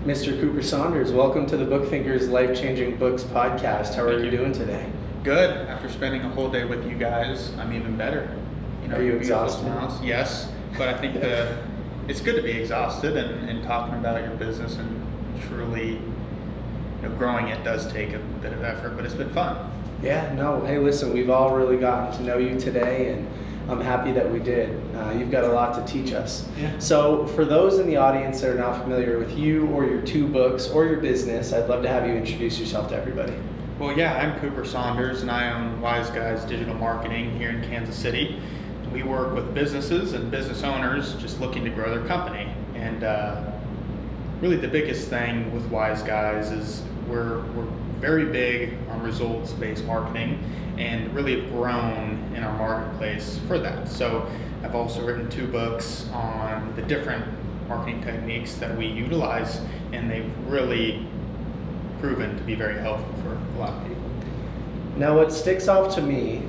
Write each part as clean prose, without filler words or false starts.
Mr. Cooper Saunders, welcome to the Book Thinkers Life-Changing Books podcast. How are you doing today? Good. After spending a whole day with you guys, I'm even better. Are you exhausted? Yes, but I think it's good to be exhausted and talking about your business and truly growing it does take a bit of effort, but it's been fun. Yeah, no. Hey, listen, we've all really gotten to know you today, and I'm happy that we did. You've got a lot to teach us. Yeah. So for those in the audience that are not familiar with you or your two books or your business, I'd love to have you introduce yourself to everybody. Well, yeah, I'm Cooper Saunders, and I own WiseGuys Digital Marketing here in Kansas City. We work with businesses and business owners just looking to grow their company. And really the biggest thing with WiseGuys is we're very big on results-based marketing and really have grown in our marketplace for that. So I've also written two books on the different marketing techniques that we utilize, and they've really proven to be very helpful for a lot of people. Now what sticks out to me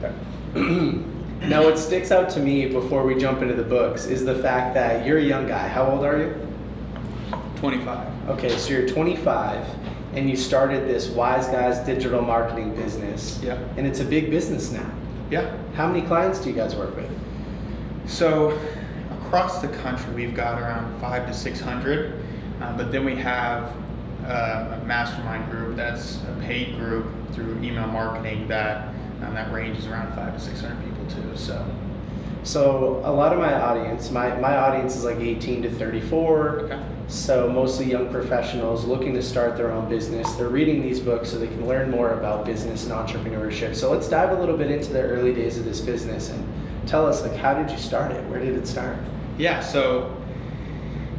before we jump into the books is the fact that you're a young guy. How old are you? 25. Okay, so you're 25 and you started this WiseGuys digital marketing business. Yeah. And it's a big business now. Yeah. How many clients do you guys work with? So across the country, we've got around 500 to 600, but then we have a mastermind group that's a paid group through email marketing that ranges around 500 to 600 people too. So a lot of my audience, my audience is like 18 to 34. Okay. So mostly young professionals looking to start their own business. They're reading these books so they can learn more about business and entrepreneurship. So let's dive a little bit into the early days of this business and tell us, like, how did you start it? Where did it start? Yeah, so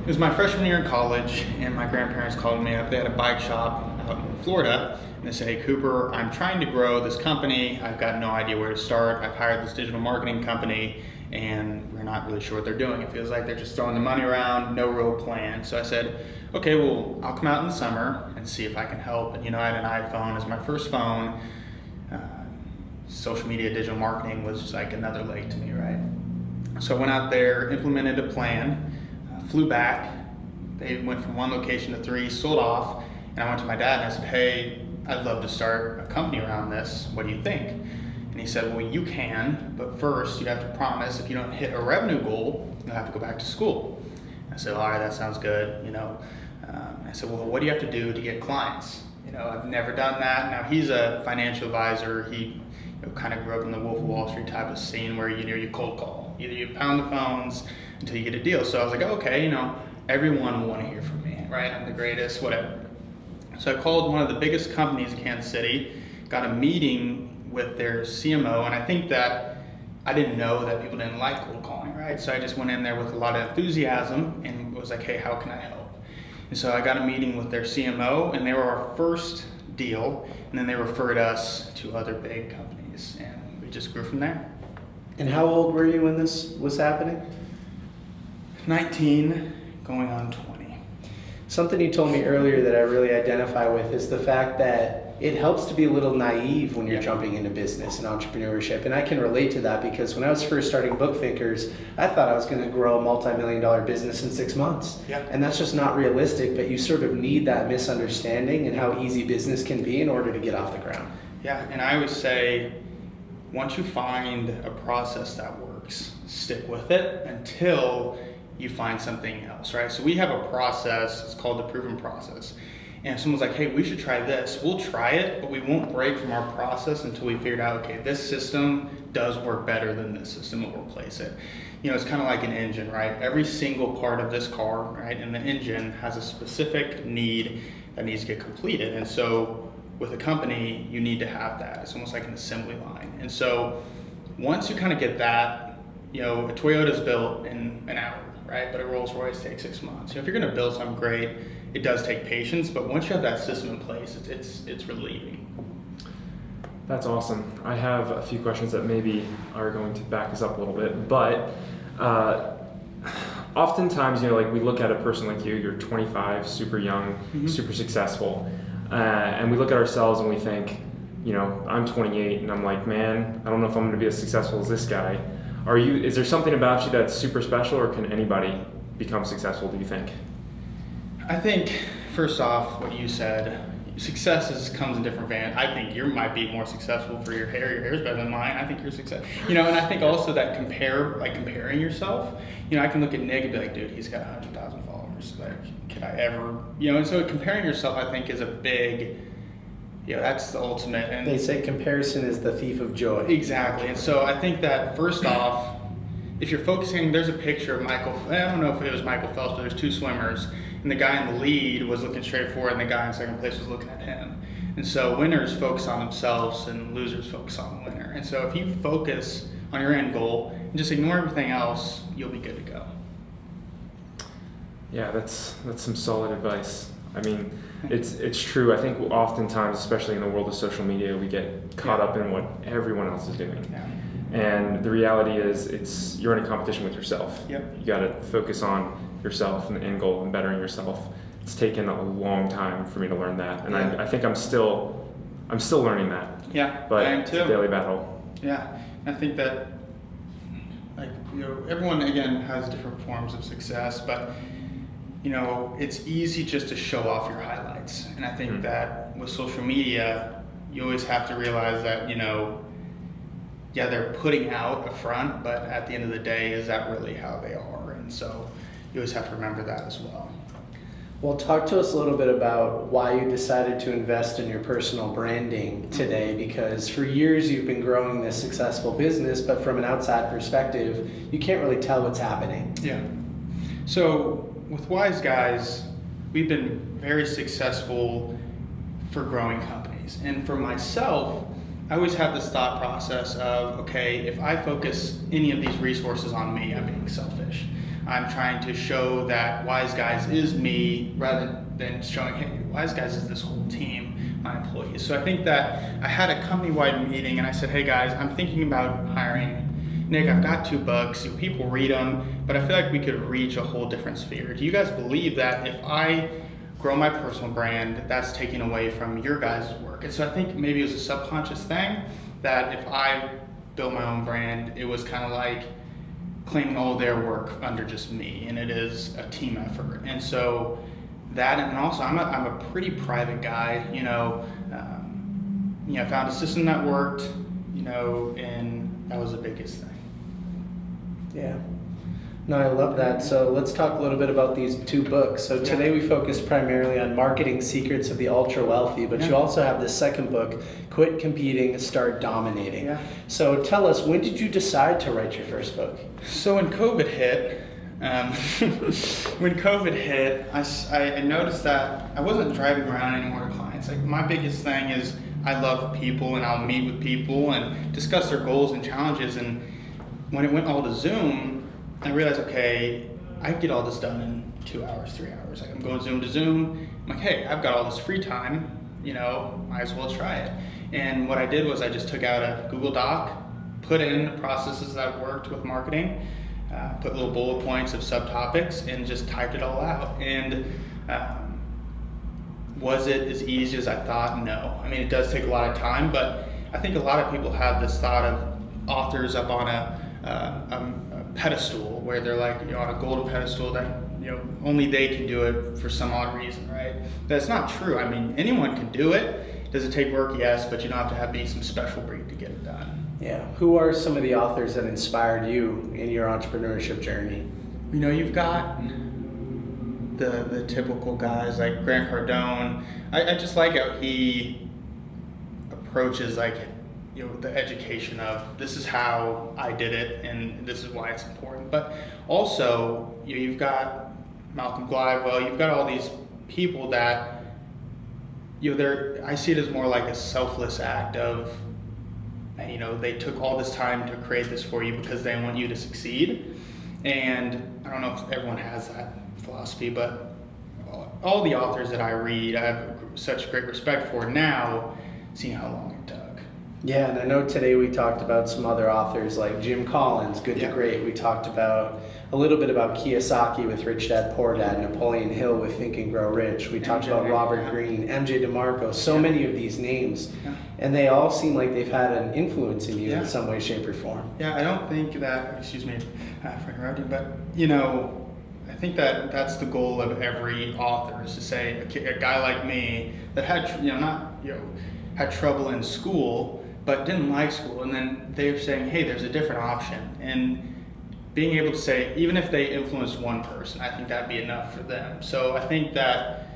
it was my freshman year in college, and my grandparents called me up. They had a bike shop out in Florida, and they said, "Hey, Cooper, I'm trying to grow this company. I've got no idea where to start. I've hired this digital marketing company, and we're not really sure what they're doing. It feels like they're just throwing the money around, no real plan." So I said, "Okay, well, I'll come out in the summer and see if I can help." And I had an iPhone as my first phone. Social media digital marketing was just like another leg to me, right? So I went out there, implemented a plan, flew back. They went from one location to three, sold off, and I went to my dad and I said, "Hey, I'd love to start a company around this. What do you think?" And he said, "Well, you can, but first you have to promise if you don't hit a revenue goal, you'll have to go back to school." I said, "All right, that sounds good." I said, "Well, what do you have to do to get clients?" I've never done that. Now he's a financial advisor. He kind of grew up in the Wolf of Wall Street type of scene where you cold call. Either you pound the phones until you get a deal. So I was like, okay, everyone will want to hear from me, right? I'm the greatest, whatever. So I called one of the biggest companies in Kansas City, got a meeting with their CMO, and I think that I didn't know that people didn't like cold calling, right? So I just went in there with a lot of enthusiasm and was like, "Hey, how can I help?" And so I got a meeting with their CMO, and they were our first deal, and then they referred us to other big companies, and we just grew from there. And how old were you when this was happening? 19, going on 20. Something you told me earlier that I really identify with is the fact that it helps to be a little naive when you're jumping into business and entrepreneurship. And I can relate to that because when I was first starting Book Thinkers, I thought I was going to grow a multi-million-dollar business in 6 months. Yeah. And that's just not realistic, but you sort of need that misunderstanding and how easy business can be in order to get off the ground. Yeah, and I always say, once you find a process that works, stick with it until you find something else, right? So we have a process, it's called the proven process. And if someone's like, "Hey, we should try this," we'll try it, but we won't break from our process until we figured out, okay, this system does work better than this system, we'll replace it. It's kind of like an engine, right? Every single part of this car, right, and the engine has a specific need that needs to get completed. And so with a company, you need to have that. It's almost like an assembly line. And so once you kind of get that, a Toyota's built in an hour, right? But a Rolls Royce takes 6 months. If you're going to build something great, it does take patience, but once you have that system in place, it's relieving. That's awesome. I have a few questions that maybe are going to back us up a little bit, but oftentimes, like we look at a person like you, you're 25, super young, super successful, and we look at ourselves and we think, I'm 28 and I'm like, man, I don't know if I'm going to be as successful as this guy. Is there something about you that's super special, or can anybody become successful, do you think? I think, first off, what you said, comes in different vans. I think you might be more successful for your hair. Your hair's better than mine. I think you're successful. And I think also that comparing yourself, I can look at Nick and be like, dude, he's got 100,000 followers. Like, could I ever, and so comparing yourself, I think, is a big, that's the ultimate. And they say comparison is the thief of joy. Exactly. And so I think that first off, if you're focusing, there's a picture of I don't know if it was Michael Phelps, but there's two swimmers, and the guy in the lead was looking straight forward, and the guy in second place was looking at him. And so winners focus on themselves, and losers focus on the winner. And so if you focus on your end goal and just ignore everything else, you'll be good to go. Yeah, that's some solid advice. I mean, it's true. I think oftentimes, especially in the world of social media, we get caught up in what everyone else is doing. Yeah. And the reality is, you're in a competition with yourself. Yep. You got to focus on yourself and the end goal and bettering yourself. It's taken a long time for me to learn that, and I think I'm still learning that. Yeah, but I am it's too. a daily battle. Yeah, I think that everyone again has different forms of success, but it's easy just to show off your highlights, and I think that with social media, you always have to realize that they're putting out a front, but at the end of the day, is that really how they are? And so you always have to remember that as well. Well, talk to us a little bit about why you decided to invest in your personal branding today, because for years you've been growing this successful business, but from an outside perspective, you can't really tell what's happening. Yeah. So with WiseGuys, we've been very successful for growing companies. And for myself, I always have this thought process of, okay, if I focus any of these resources on me, I'm being selfish. I'm trying to show that WiseGuys is me rather than showing, hey, WiseGuys is this whole team, my employees. So I think that I had a company-wide meeting and I said, hey guys, I'm thinking about hiring Nick. I've got 2 books, people read them, but I feel like we could reach a whole different sphere. Do you guys believe that if I grow my personal brand, that's taking away from your guys' work? And so I think maybe it was a subconscious thing that if I built my own brand, it was kind of like claiming all their work under just me, and it is a team effort. And so that, and also I'm a pretty private guy, I found a system that worked, and that was the biggest thing. Yeah. No, I love that. So let's talk a little bit about these 2 books. So today we focused primarily on marketing secrets of the ultra wealthy, but you also have this second book, Quit Competing, Start Dominating. Yeah. So tell us, when did you decide to write your first book? So when COVID hit, I noticed that I wasn't driving around anymore to clients. Like, my biggest thing is I love people, and I'll meet with people and discuss their goals and challenges. And when it went all to Zoom, I realized, okay, I can get all this done in 2 hours, 3 hours. Like, I'm going Zoom to Zoom. I'm like, hey, I've got all this free time, might as well try it. And what I did was I just took out a Google Doc, put in the processes that worked with marketing, put little bullet points of subtopics, and just typed it all out. And was it as easy as I thought? No. I mean, it does take a lot of time, but I think a lot of people have this thought of authors up on a pedestal, where they're like, on a golden pedestal that only they can do it for some odd reason, right? That's not true. I mean, anyone can do it. Does it take work? Yes, but you don't have to be some special breed to get it done. Yeah. Who are some of the authors that inspired you in your entrepreneurship journey? You've got the typical guys like Grant Cardone. I just like how he approaches the education of, this is how I did it and this is why it's important. But also, you've got Malcolm Gladwell, you've got all these people that, I see it as more like a selfless act of, they took all this time to create this for you because they want you to succeed. And I don't know if everyone has that philosophy, but all the authors that I read, I have such great respect for now, seeing how long it took. Yeah, and I know today we talked about some other authors like Jim Collins, Good to Great. We talked about a little bit about Kiyosaki with Rich Dad Poor Dad, Napoleon Hill with Think and Grow Rich. We talked about Robert Greene, MJ DeMarco, so many of these names. Yeah. And they all seem like they've had an influence in you in some way, shape, or form. Yeah, I don't think that, excuse me for interrupting, but I think that that's the goal of every author, is to say a guy like me that had had trouble in school but didn't like school, and then they're saying, hey, there's a different option, and being able to say, even if they influence one person, I think that'd be enough for them. So I think that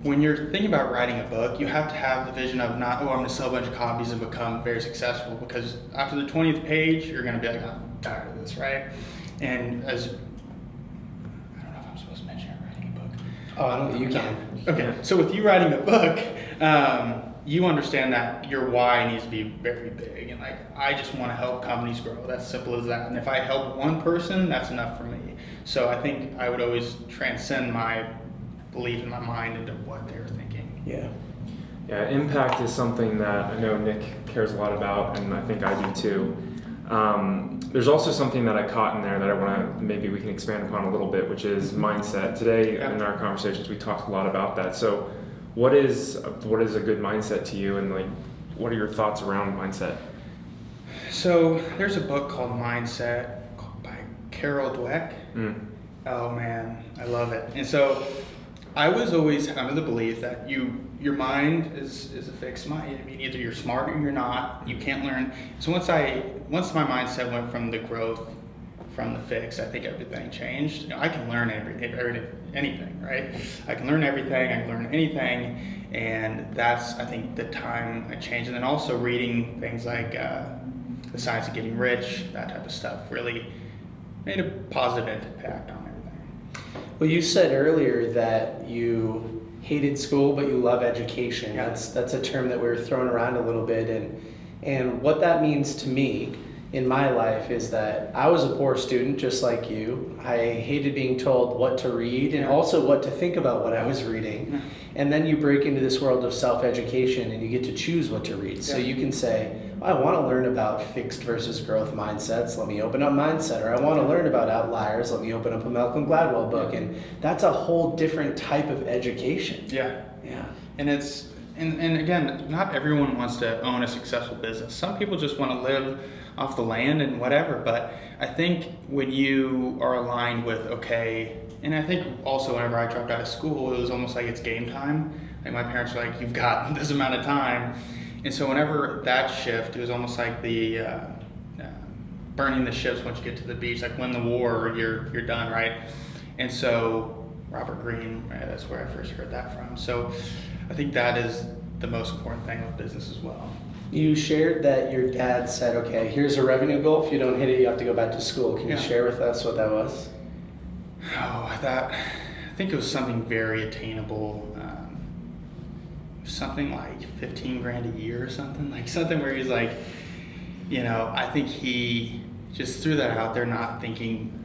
when you're thinking about writing a book, you have to have the vision of not, I'm going to sell a bunch of copies and become very successful, because after the 20th page, you're going to be like, I'm tired of this, right? And I don't know if I'm supposed to mention I'm writing a book. Oh, I don't. You can. Okay, so with you writing a book, you understand that your why needs to be very big, and like, I just want to help companies grow. That's simple as that. And if I help one person, that's enough for me. So I think I would always transcend my belief in my mind into what they're thinking. Yeah. Yeah, impact is something that I know Nick cares a lot about, and I think I do too. There's also something that I caught in there that I want to, maybe we can expand upon a little bit, which is mindset. Today in our conversations, we talked a lot about that. So what is a good mindset to you, and like, what are your thoughts around mindset? So there's a book called Mindset by Carol Dweck. Oh man, I love it. And so I was always under the belief that your mind is a fixed mind. I mean, either you're smart or you're not. You can't learn. So once my mindset went from the growth, from the fix, I think everything changed. You know, I can learn anything, right? I can learn everything. I can learn anything, and that's, I think, the time I changed. And then also reading things like The Science of Getting Rich, that type of stuff, really made a positive impact on everything. Well, you said earlier that you hated school, but you love education. Yeah. That's a term that we were throwing around a little bit, and what that means to me in my life is that I was a poor student just like you. I hated being told what to read and also what to think about what I was reading. And then you break into this world of self-education and you get to choose what to read. So you can say, I want to learn about fixed versus growth mindsets. Let me open up Mindset. Or I want to learn about outliers. Let me open up a Malcolm Gladwell book. And that's a whole different type of education. Yeah. Yeah. And it's, and again, not everyone wants to own a successful business. Some people just want to live off the land and whatever. But I think when you are aligned with, okay, and I think also whenever I dropped out of school, it was almost like it's game time. Like my parents were like, you've got this amount of time. And so whenever that shift, it was almost like the burning the ships once you get to the beach, like win the war, you're done, right? And so Robert Greene, right, that's where I first heard that from. So I think that is the most important thing with business as well. You shared that your dad said, okay, here's a revenue goal. If you don't hit it, you have to go back to school. Can you share with us what that was? Oh, I think it was something very attainable. Something like 15 grand a year or something, like something where he's like, you know, I think he just threw that out there, not thinking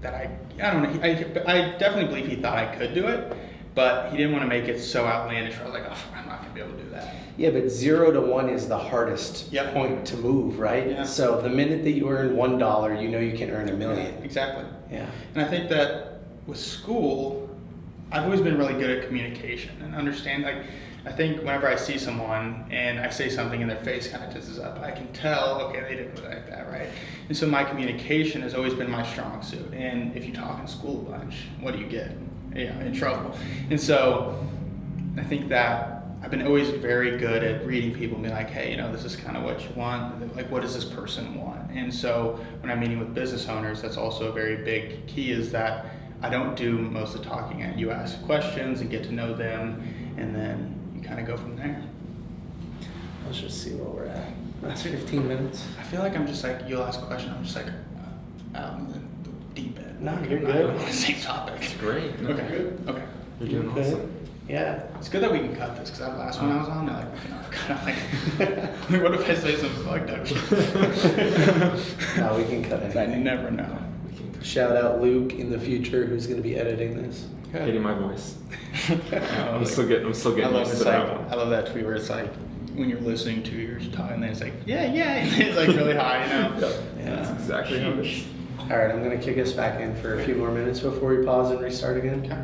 that I don't know. I definitely believe he thought I could do it, but he didn't want to make it so outlandish. I was like, oh, I'm not going to be able to do that. Yeah, but 0 to 1 is the hardest point to move, right? Yeah. So the minute that you earn $1, you know you can earn $1 million. Yeah, exactly. Yeah. And I think that with school, I've always been really good at communication and understand. Like, I think whenever I see someone and I say something and their face kind of tenses up, I can tell, okay, they didn't really like that, right? And so my communication has always been my strong suit. And if you talk in school a bunch, what do you get? Yeah, in trouble. And so I think that I've been always very good at reading people and being like, hey, you know, this is kind of what you want. Like, what does this person want? And so when I'm meeting with business owners, that's also a very big key, is that I don't do most of the talking. You ask questions and get to know them, and then you kind of go from there. Let's just see where we're at. That's 15 minutes. I feel like I'm just like, you'll ask a question, I'm just like out in the deep end. No, Like, you're I'm not good. on the same topic. It's great. No, Okay. good. Okay. You're doing Good. awesome. Yeah. It's good that we can cut this, because that last one I was on, they're like, you know, kind of like, what if I say something fucked up? No, we can cut I anything. never know. We can Shout out Luke in the future, who's going to be editing this. hitting my voice. I'm I'm still getting I used love to it's that like, one. I love that tweet where it's like, when you're listening to your talk, and then it's like, yeah, and it's like really high, you know? Yeah. That's exactly how it is. All right, I'm going to kick us back in for a few more minutes before we pause and restart again. Okay.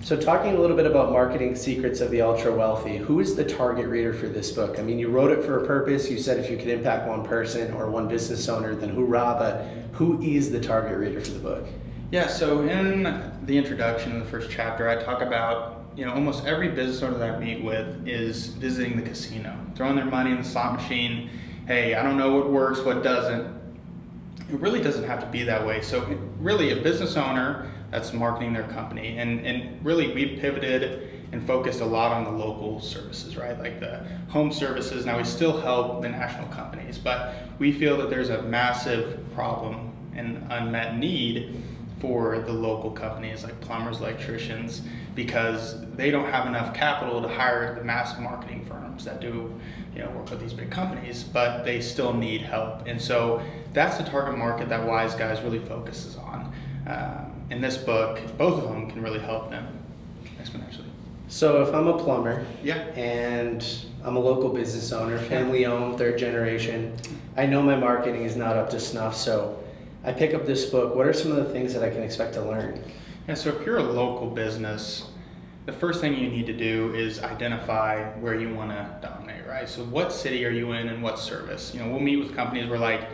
So talking a little bit about marketing secrets of the ultra wealthy, who is the target reader for this book? I mean, you wrote it for a purpose. You said if you could impact one person or one business owner, then hoorah, but who is the target reader for the book? Yeah, so in the introduction, in the first chapter, I talk about, almost every business owner that I meet with is visiting the casino, throwing their money in the slot machine. Hey, I don't know what works, what doesn't. It really doesn't have to be that way. So really, a business owner that's marketing their company, and really we've pivoted and focused a lot on the local services, right? Like the home services. Now we still help the national companies, but we feel that there's a massive problem and unmet need for the local companies like plumbers, electricians, because they don't have enough capital to hire the massive marketing firms that do work with these big companies, but they still need help. And so that's the target market that WiseGuys really focuses on. In this book, both of them can really help them exponentially. So if I'm a plumber, Yeah. and I'm a local business owner, family owned, third generation, I know my marketing is not up to snuff, so I pick up this book. What are some of the things that I can expect to learn? Yeah, so if you're a local business, the first thing you need to do is identify where you want to dominate, right? So what city are you in and what service? We'll meet with companies where like,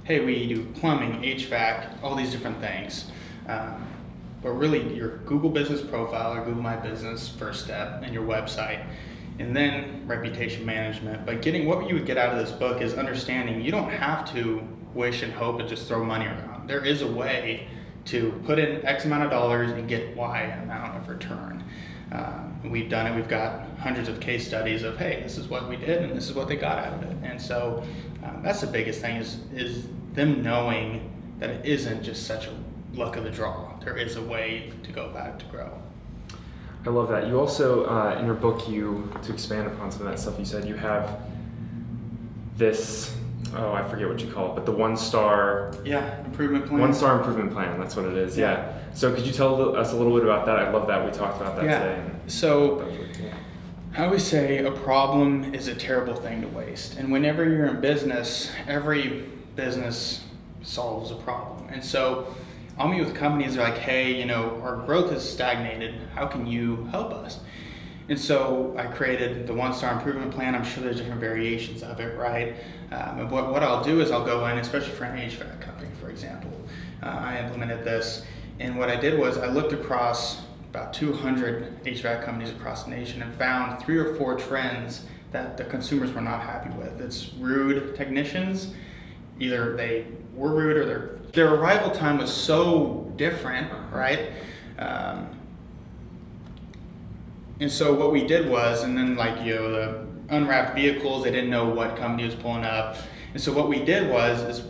hey, we do plumbing, HVAC, all these different things. But really your Google business profile or Google My Business, first step, and your website. And then reputation management. But what you would get out of this book is understanding you don't have to wish and hope and just throw money around. There is a way to put in X amount of dollars and get Y amount of return. We've done it. We've got hundreds of case studies of, hey, this is what we did and this is what they got out of it. And so that's the biggest thing is them knowing that it isn't just such a luck of the draw. There is a way to go about it to grow. I love that. You also, in your book, to expand upon some of that stuff you said, you have this, I forget what you call it, but the one-star improvement plan. One-star improvement plan, that's what it is, yeah. So could you tell us a little bit about that? I love that we talked about that today. So That was really cool. I always say a problem is a terrible thing to waste. And whenever you're in business, every business solves a problem. And so I'll meet with companies that are like, hey, our growth is stagnated. How can you help us? And so I created the one-star improvement plan. I'm sure there's different variations of it, right? And what I'll do is I'll go in, especially for an HVAC company, for example. I implemented this. And what I did was I looked across about 200 HVAC companies across the nation and found 3 or 4 trends that the consumers were not happy with. It's rude technicians. Either they were rude or their arrival time was so different, right? And so what we did was, and then the unwrapped vehicles, they didn't know what company was pulling up. And so what we did was,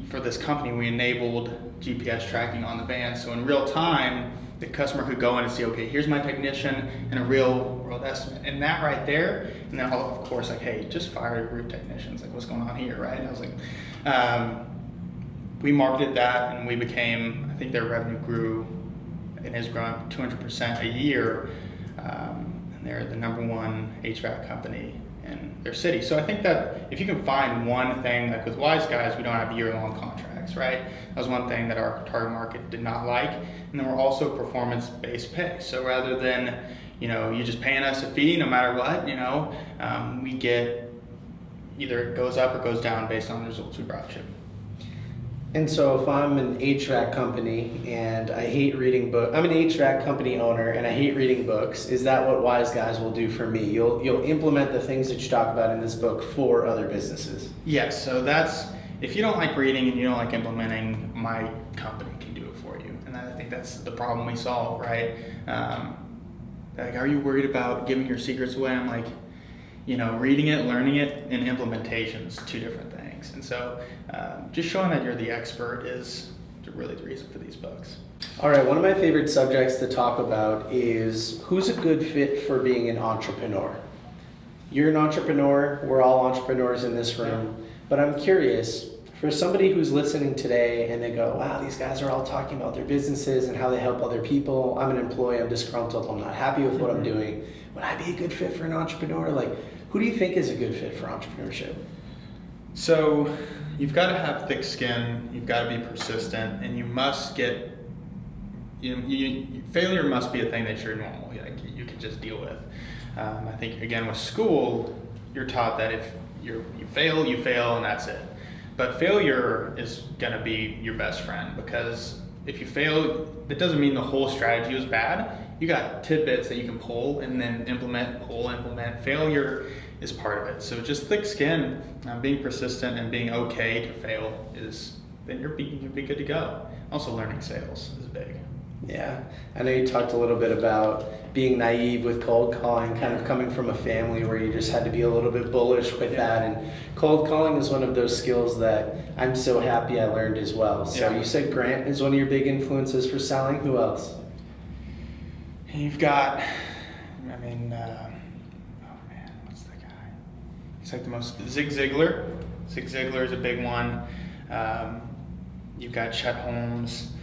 for this company, we enabled GPS tracking on the van. So in real time, the customer could go in and see, okay, here's my technician and a real world estimate. And that right there, and then of course, like, hey, just fire rude technicians. Like, what's going on here, right? And I was like, we marketed that and we became, I think their revenue grew and has grown 200% a year. And they're the #1 HVAC company in their city. So I think that if you can find one thing, like with WiseGuys, we don't have year-long contracts, right? That was one thing that our target market did not like. And then we're also performance-based pay. So rather than, you just paying us a fee no matter what, we get either it goes up or goes down based on the results we brought you. And so if I'm an HVAC company and I hate reading books, I'm an HVAC company owner and I hate reading books, is that what WiseGuys will do for me? You'll implement the things that you talk about in this book for other businesses. Yes, so that's, if you don't like reading and you don't like implementing, my company can do it for you. And I think that's the problem we solve, right? Like, are you worried about giving your secrets away? I'm like, reading it, learning it, and implementation is 2 different things. And so just showing that you're the expert is really the reason for these books. All right, one of my favorite subjects to talk about is who's a good fit for being an entrepreneur. You're an entrepreneur, we're all entrepreneurs in this room, but I'm curious, for somebody who's listening today and they go, wow, these guys are all talking about their businesses and how they help other people. I'm an employee, I'm disgruntled, I'm not happy with what I'm doing. Would I be a good fit for an entrepreneur? Like, who do you think is a good fit for entrepreneurship? So you've got to have thick skin, you've got to be persistent, and you must get failure must be a thing that you're normal, like you can just deal with. I think again with school, you're taught that if you fail, and that's it. But failure is gonna be your best friend, because if you fail, that doesn't mean the whole strategy was bad. You got tidbits that you can pull and then implement. Failure is part of it. So just thick skin, being persistent and being okay to fail then you'll be good to go. Also learning sales is big. Yeah, I know you talked a little bit about being naive with cold calling, kind of coming from a family where you just had to be a little bit bullish with that. And cold calling is one of those skills that I'm so happy I learned as well. So you said Grant is one of your big influences for selling. Who else? You've got, what's the guy? He's like the most, Zig Ziglar. Zig Ziglar is a big one. You've got Chet Holmes.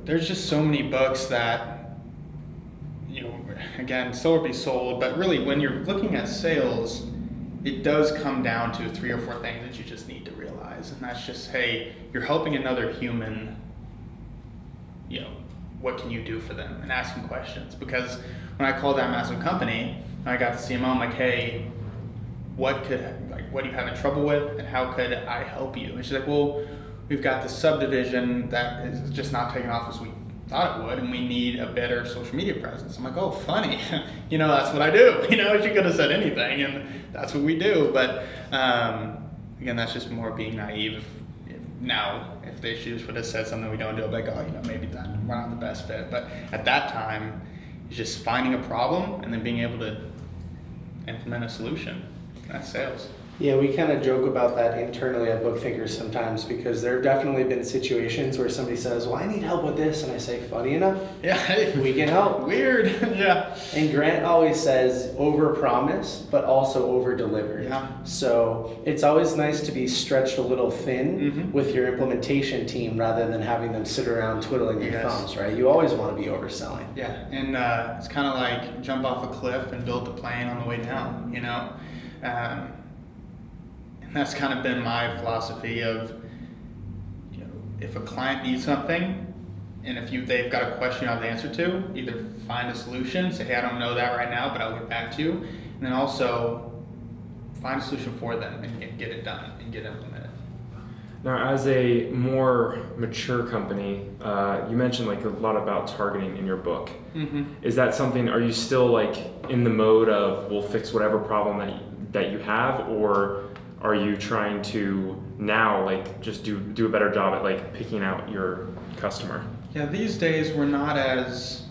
There's just so many books that, again, sold or be sold, but really when you're looking at sales, it does come down to 3 or 4 things that you just need to realize. And that's just, hey, you're helping another human, what can you do for them? And asking questions. Because when I called that massive company, I got the CMO, I'm like, hey, what are you having trouble with, and how could I help you? And she's like, well, we've got this subdivision that is just not taking off as we thought it would, and we need a better social media presence. I'm like, oh, funny. That's what I do. She could have said anything, and that's what we do. But again, that's just more being naive. Now, if they would have said something we don't do, I'd be like, oh, maybe we're not the best fit. But at that time, it's just finding a problem and then being able to implement a solution. That's sales. Yeah, we kind of joke about that internally at Book Thinkers sometimes, because there have definitely been situations where somebody says, well, I need help with this. And I say, funny enough, we can help. Weird. Yeah. And Grant always says over-promise, but also over-deliver. Yeah. So it's always nice to be stretched a little thin with your implementation team rather than having them sit around twiddling their thumbs, right? You always want to be overselling. Yeah, and it's kind of like jump off a cliff and build the plane on the way down, And that's kind of been my philosophy of, if a client needs something, and if they've got a question you have the answer to, either find a solution, say, hey, I don't know that right now, but I'll get back to you, and then also find a solution for them and get it done and get it implemented. Now, as a more mature company, you mentioned a lot about targeting in your book. Is that something? Are you still in the mode of we'll fix whatever problem that you have, or are you trying to now just do a better job at picking out your customer? Yeah, these days we're not as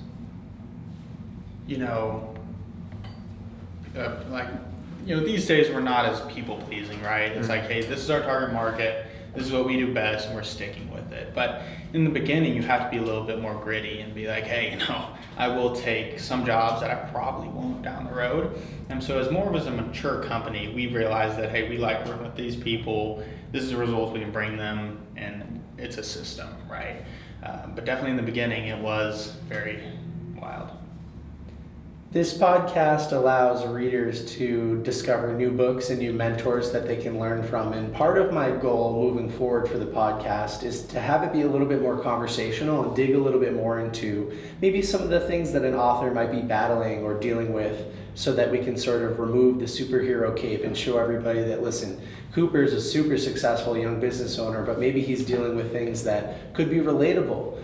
these days we're not as people pleasing, right? It's like, hey, this is our target market, this is what we do best, and we're sticking with it. But in the beginning, you have to be a little bit more gritty and be like, hey, I will take some jobs that I probably won't down the road. And so as a mature company, we realized that, hey, we like working with these people, this is the results we can bring them, and it's a system, right? But definitely in the beginning, it was very wild. This podcast allows readers to discover new books and new mentors that they can learn from. And part of my goal moving forward for the podcast is to have it be a little bit more conversational and dig a little bit more into maybe some of the things that an author might be battling or dealing with, so that we can sort of remove the superhero cape and show everybody that, listen, Cooper's a super successful young business owner, but maybe he's dealing with things that could be relatable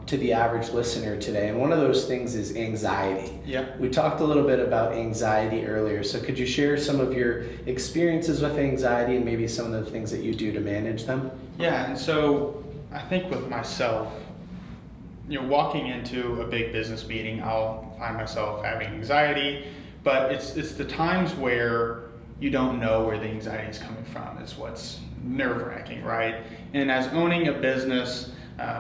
to the average listener today. And one of those things is anxiety. Yeah. We talked a little bit about anxiety earlier. So could you share some of your experiences with anxiety and maybe some of the things that you do to manage them? Yeah, and so I think with myself, walking into a big business meeting, I'll find myself having anxiety, but it's the times where you don't know where the anxiety is coming from is what's nerve-wracking, right? And as owning a business,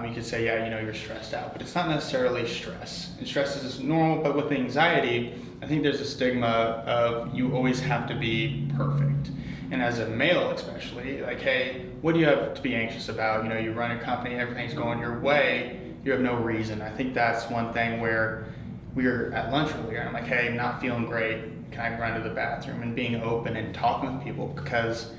you could say, you're stressed out, but it's not necessarily stress. And stress is normal, but with anxiety, I think there's a stigma of you always have to be perfect. And as a male especially, hey, what do you have to be anxious about? You run a company, everything's going your way, you have no reason. I think that's one thing where we were at lunch earlier, and I'm like, hey, I'm not feeling great. Can I run to the bathroom? And being open and talking with people, because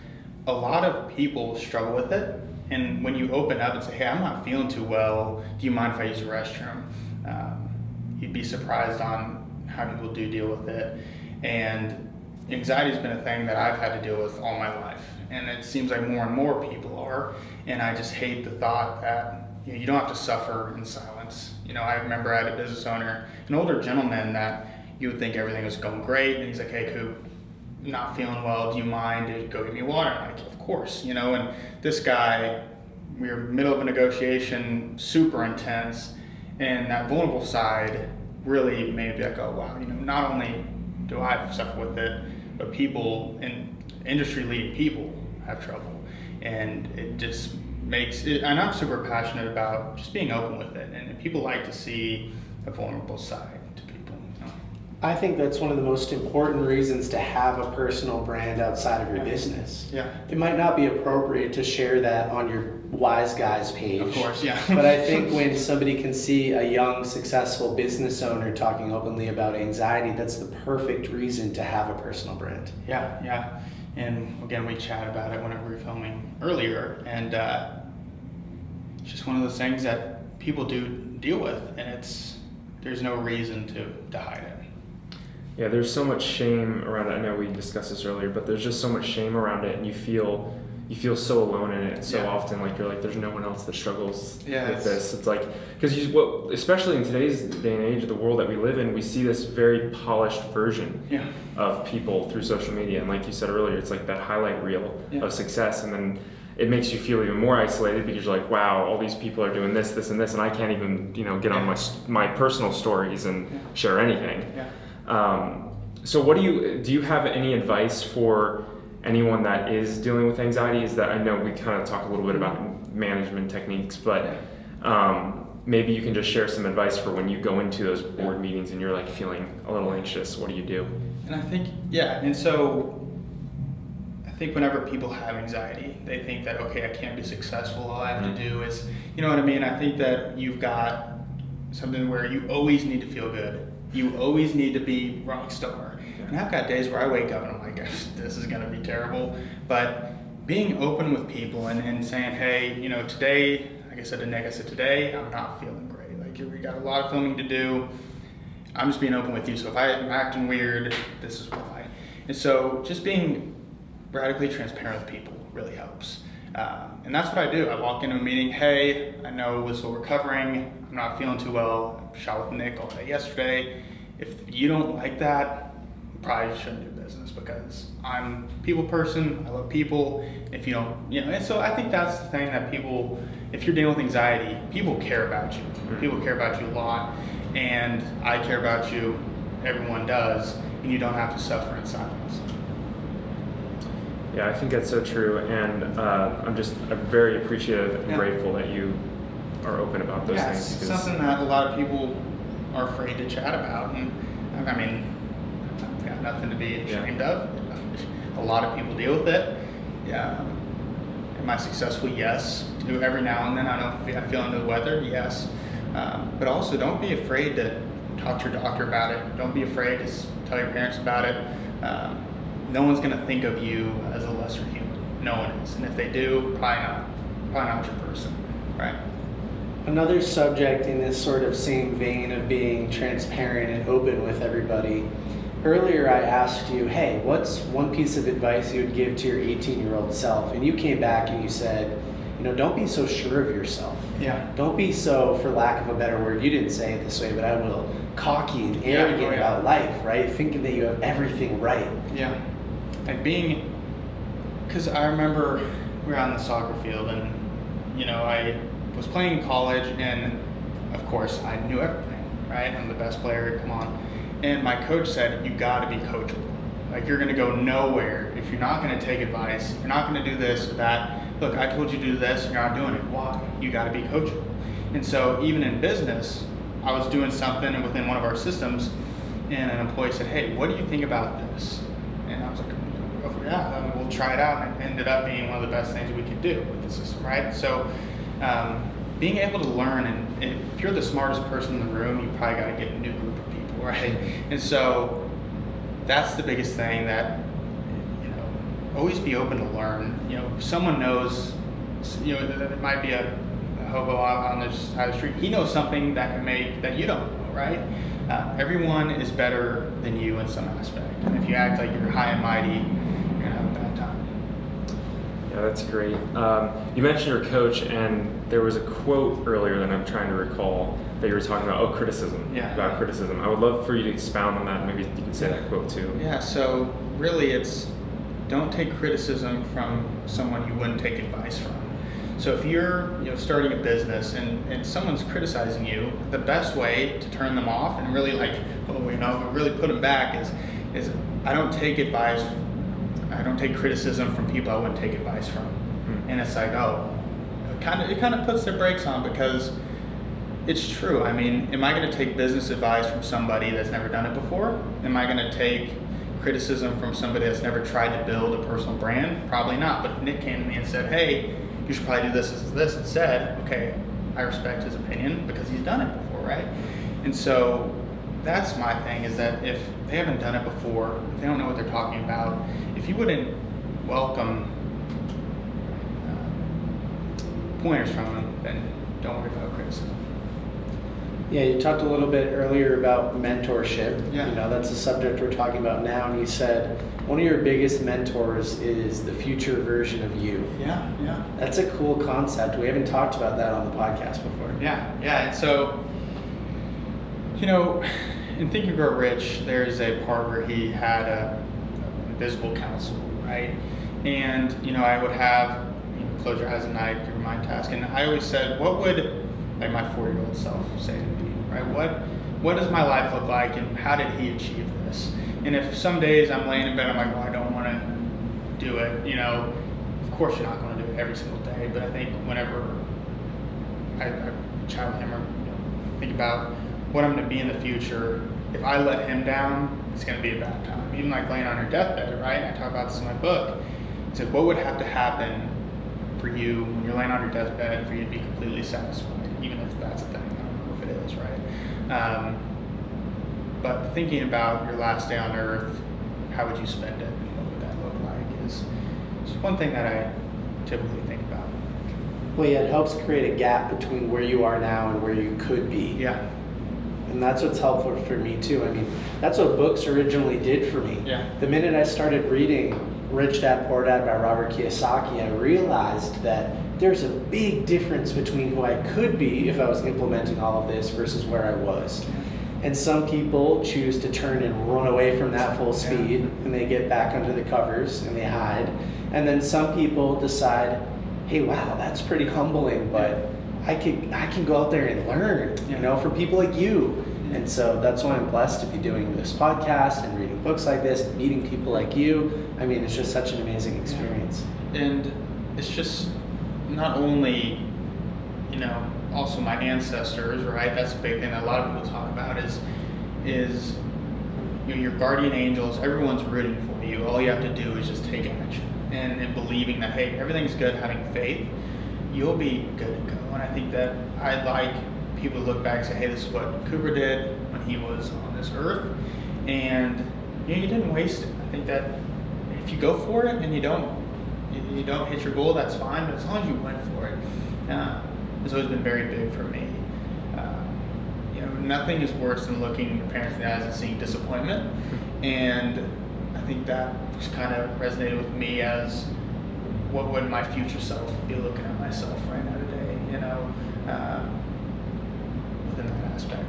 a lot of people struggle with it, And when you open up and say, hey, I'm not feeling too well, do you mind if I use the restroom? You'd be surprised on how people do deal with it. And anxiety has been a thing that I've had to deal with all my life. And it seems like more and more people are. And I just hate the thought that you don't have to suffer in silence. I remember I had a business owner, an older gentleman that you would think everything was going great. And he's like, hey, Coop, not feeling well, do you mind to go get me water? I'm like, of course, and this guy, we were middle of a negotiation, super intense, and that vulnerable side really made me like, oh wow, not only do I suffer with it, but people in industry leading people have trouble. And it just makes it, and I'm super passionate about just being open with it, and people like to see a vulnerable side to people. I think that's one of the most important reasons to have a personal brand outside of your business. Yeah. It might not be appropriate to share that on your WiseGuys page. Of course, yeah. But I think when somebody can see a young, successful business owner talking openly about anxiety, that's the perfect reason to have a personal brand. Yeah. And again, we chatted about it whenever we were filming earlier, and it's just one of those things that people do deal with, and there's no reason to hide it. Yeah, there's so much shame around it. I know we discussed this earlier, but there's just so much shame around it, and you feel so alone in it so often. Like you're like, there's no one else that struggles with this. It's like, because especially in today's day and age, the world that we live in, we see this very polished version of people through social media, and like you said earlier, it's like that highlight reel of success, and then it makes you feel even more isolated because you're like, wow, all these people are doing this, and this, and I can't even get on my personal stories and share anything. So what do you have any advice for anyone that is dealing with anxiety? Is that, I know we kind of talk a little bit about management techniques, but maybe you can just share some advice for when you go into those board meetings and you're like feeling a little anxious. What do you do? And I think, and so I think whenever people have anxiety, they think that, okay, I can't be successful. All I have to do is, you know what I mean? I think that you've got something where you always need to feel good. You always need to be rock star. And I've got days where I wake up and I'm like, this is going to be terrible. But being open with people and saying, hey, today, like I said to Nick, today I'm not feeling great. Like, we got a lot of filming to do. I'm just being open with you. So if I'm acting weird, this is why. And so just being radically transparent with people really helps. And that's what I do. I walk into a meeting, hey, I know this is what we're covering. I'm not feeling too well. I shot with Nick all day yesterday. If you don't like that, you probably shouldn't do business, because I'm a people person. I love people. If you don't, and so I think that's the thing that people, if you're dealing with anxiety, people care about you. People care about you a lot, and I care about you. Everyone does, and you don't have to suffer in silence. Yeah, I think that's so true, and I'm very appreciative and grateful that you are open about those things. It's something that a lot of people are afraid to chat about, and I mean, I've got nothing to be ashamed of. A lot of people deal with it. Am I successful? Yes. Do every now and then I feel under the weather? Yes. But also, don't be afraid to talk to your doctor about it. Don't be afraid to tell your parents about it. No one's going to think of you as a lesser human. No one is. And if they do, probably not your person, right? Another subject in this sort of same vein of being transparent and open with everybody. Earlier I asked you, hey, what's one piece of advice you would give to your 18-year-old self? And you came back and you said, don't be so sure of yourself. Yeah. Don't be so, for lack of a better word, you didn't say it this way, but I will, cocky and arrogant about life, right? Thinking that you have everything right. Yeah. And because I remember we were on the soccer field, and I was playing in college, and of course I knew everything, right? I'm the best player, come on. And my coach said, you got to be coachable. Like, you're going to go nowhere if you're not going to take advice, if you're not going to do this or that. Look, I told you to do this and you're not doing it. Why? You got to be coachable. And so even in business, I was doing something within one of our systems, and an employee said, hey, what do you think about this? And I was like, we'll try it out. And it ended up being one of the best things we could do with the system, right? So being able to learn, and if you're the smartest person in the room, you probably got to get a new group of people, right? And so that's the biggest thing, that always be open to learn. If someone knows There might be a hobo out on the side of the street. He knows something that can make that you don't know, right? Everyone is better than you in some aspect. And if you act like you're high and mighty, you're gonna have a bad time. Yeah, that's great. You mentioned your coach, and there was a quote earlier that I'm trying to recall that you were talking about. Criticism. Yeah. About criticism. I would love for you to expound on that. Maybe you can say that quote too. Yeah. So really, it's don't take criticism from someone you wouldn't take advice from. So if you're starting a business and someone's criticizing you, the best way to turn them off and really really put them back is I don't take advice. I don't take criticism from people I wouldn't take advice from. And it's like, it kind of puts their brakes on, because it's true. I mean, am I going to take business advice from somebody that's never done it before? Am I going to take criticism from somebody that's never tried to build a personal brand? Probably not. But if Nick came to me and said, hey, you should probably do this instead, okay, I respect his opinion because he's done it before, right? And so that's my thing, is that if they haven't done it before, if they don't know what they're talking about, if you wouldn't welcome pointers from them, then don't worry about criticism. Yeah, you talked a little bit earlier about mentorship. Yeah. That's the subject we're talking about now, and you said one of your biggest mentors is the future version of you. Yeah. That's a cool concept. We haven't talked about that on the podcast before. Yeah. And so, in Think and Grow Rich, there's a part where he had a invisible counsel, right? And, I would have, close your eyes at night, do your mind task. And I always said, what would my 4-year-old self say to me, right? What does my life look like, and how did he achieve this? And if some days I'm laying in bed, I'm like, well, I don't want to do it, of course you're not going to do it every single day. But I think whenever I chat with him, or think about what I'm going to be in the future, if I let him down, it's going to be a bad time. Even like laying on your deathbed, right? I talk about this in my book. It's like, what would have to happen for you when you're laying on your deathbed for you to be completely satisfied, even if that's a thing. I don't know if it is, right? But thinking about your last day on earth, how would you spend it, and what would that look like, is one thing that I typically think about. Well, yeah, it helps create a gap between where you are now and where you could be. Yeah. And that's what's helpful for me too. I mean, that's what books originally did for me. Yeah. The minute I started reading Rich Dad Poor Dad by Robert Kiyosaki, I realized that there's a big difference between who I could be if I was implementing all of this versus where I was. And some people choose to turn and run away from that full speed, and they get back under the covers and they hide. And then some people decide, hey, wow, that's pretty humbling, but I can go out there and learn, from people like you. And so that's why I'm blessed to be doing this podcast and reading books like this and meeting people like you. I mean, it's just such an amazing experience. And it's just not only, also my ancestors, right? That's a big thing that a lot of people talk about is your guardian angels. Everyone's rooting for you. All you have to do is just take action and believing that, hey, everything's good, having faith, you'll be good to go. And I think that I'd like people to look back and say, hey, this is what Cooper did when he was on this earth, and you didn't waste it. I think that if you go for it and you don't hit your goal, that's fine, but as long as you went for it, it's always been very big for me. Nothing is worse than looking your parents in the eyes and seeing disappointment, and I think that just kind of resonated with me as what would my future self be looking at myself right now today, within that aspect.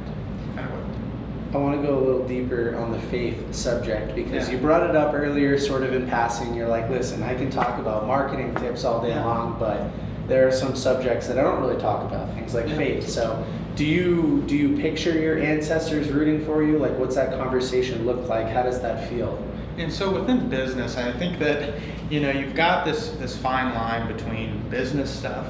Kind of what. I want to go a little deeper on the faith subject, because you brought it up earlier sort of in passing. You're like, listen, I can talk about marketing tips all day long, but there are some subjects that I don't really talk about, things like faith. So do you picture your ancestors rooting for you? Like, what's that conversation look like? How does that feel? And so within business, I think that, you've got this fine line between business stuff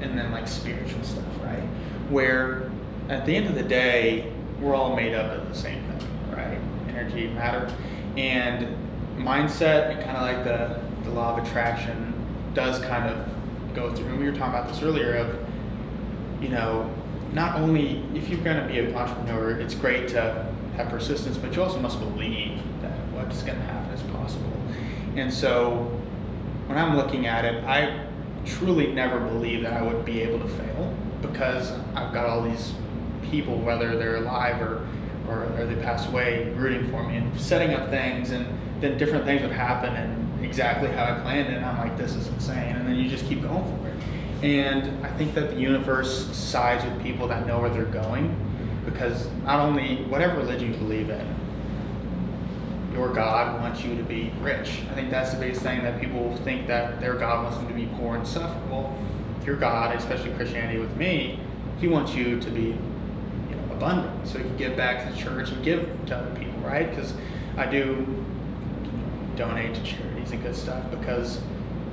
and then like spiritual stuff, right? Where at the end of the day, we're all made up of the same thing, right? Energy, matter, and mindset, and kind of like the law of attraction does kind of go through. And we were talking about this earlier of, not only if you're going to be an entrepreneur, it's great to have persistence, but you also must believe that what's going to happen is possible. And so when I'm looking at it, I truly never believed that I would be able to fail, because I've got all these people, whether they're alive or they passed away, rooting for me and setting up things, and then different things would happen and exactly how I planned it, and I'm like, this is insane, and then you just keep going for it. And I think that the universe sides with people that know where they're going, because not only whatever religion you believe in, your God wants you to be rich. I think that's the biggest thing, that people think that their God wants them to be poor and suffer. Well, your God, especially Christianity with me, he wants you to be abundant, so you can give back to the church and give to other people, right? Because I do donate to charities and good stuff, because